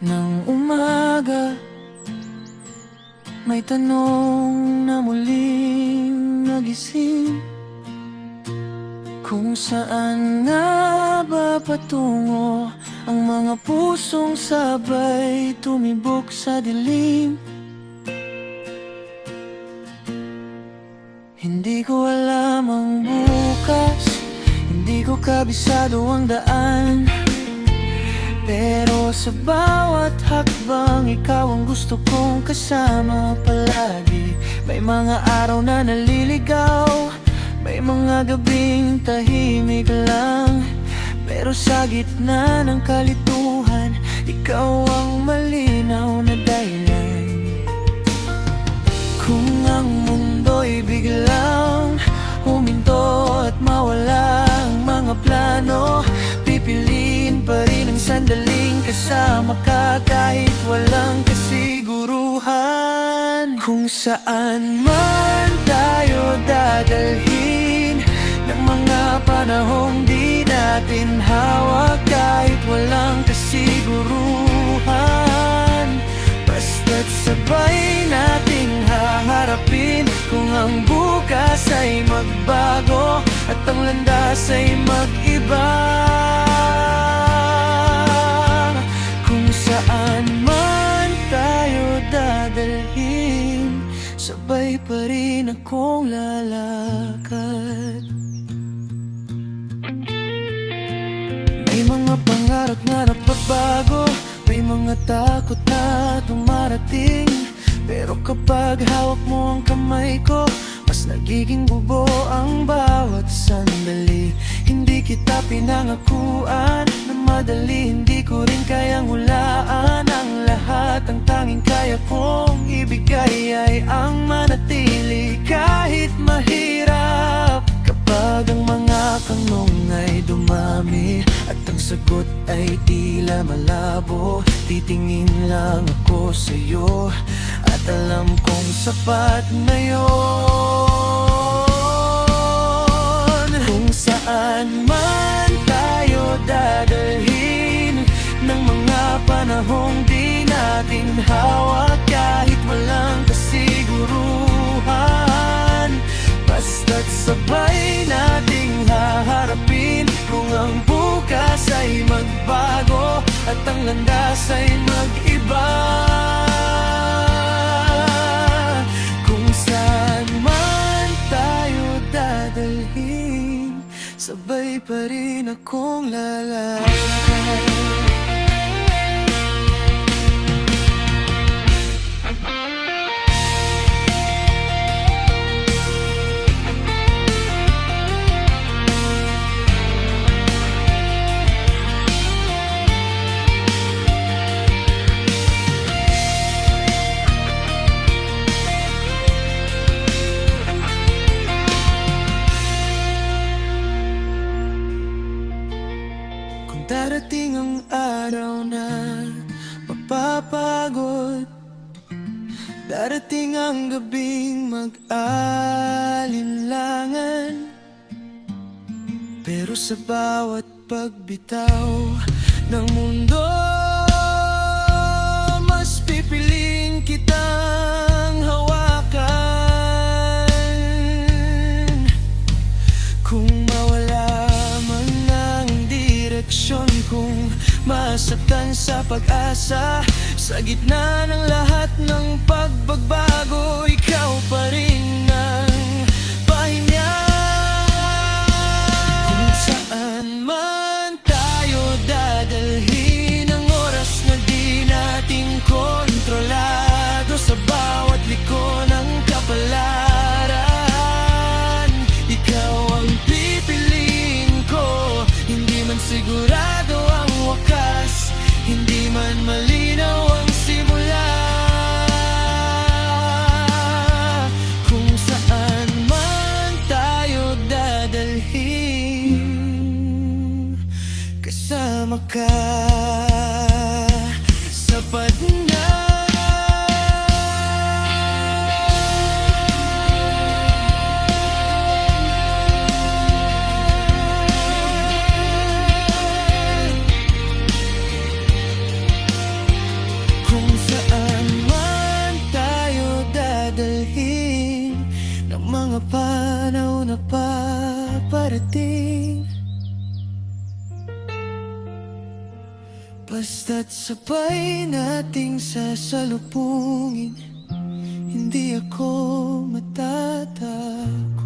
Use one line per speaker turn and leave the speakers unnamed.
Nang umaga, may tanong na muling nagising, kung saan nga ba patungo ang mga pusong sabay tumibok sa dilim. Hindi ko alam ang bukas, hindi ko kabisado ang daan, pero sa bawat hakbang ikaw ang gusto kong kasama palagi. May mga araw na naliligaw, may mga gabing tahimik lang, pero sa gitna ng kalituhan, ikaw ang malinaw na dahilan. Kung ang mundo'y biglang huminto at mawala ang mga plano, pipiliin pa rin ang sandaling kasama ka kahit walang kasiguruhan. Kung saan man tayo dadalhin ng mga panahong di natin hawak, kahit walang kasiguruhan, basta't sabay nating haharapin. Kung ang bukas ay magbago at ang landas ay mag-iba, kung saan man tayo dadalhin, sabay pa rin akong lalakad. May mga pangarap na napagbago, may mga takot na dumarating, pero kapag hawak mo ang kamay ko, mas nagiging bubo ang bawat sandali. Hindi kita pinangakuan na madali, hindi ko rin kayang hulaan ang lahat. Ang tanging kaya kong ibigay ay ang manatili kahit mahirap. Kapag ang mga tanong ay dumami at ang sagot ay tila malabo, titingin lang ako sa'yo at alam kong sapat na yun. Kung saan man tayo dadalhin ng mga panahong di natin hawak, kahit walang kasiguruhan, basta't sabay nating haharapin. Kung ang bukas ay magbago at ang landas ay mag-iba, kung saan man tayo dadalhin, sabay pa rin akong lalakad. Darating ang araw na mapapagod, darating ang gabing mag-alinlangan, pero sa bawat pagbitaw ng mundo, mas pipiliin kitang hawakan. Kung mawala man ang direksyon, kung masaktan sa pag-asa, sa gitna ng lahat ng pagbabago, ikaw pa rin ang pahinga. Kung saan man tayo dadalhin, ang oras na di natin kontrolado, sa bawat liko ng kapalaran, ikaw ang pipiliin ko. Hindi man sigurado ang wakas, hindi man malinaw ang simula, kung saan man tayo dadalhin, kasama ka, sapat na. mga panahon na paparating, basta't sabay nating sasalubungin, hindi ako matatakot.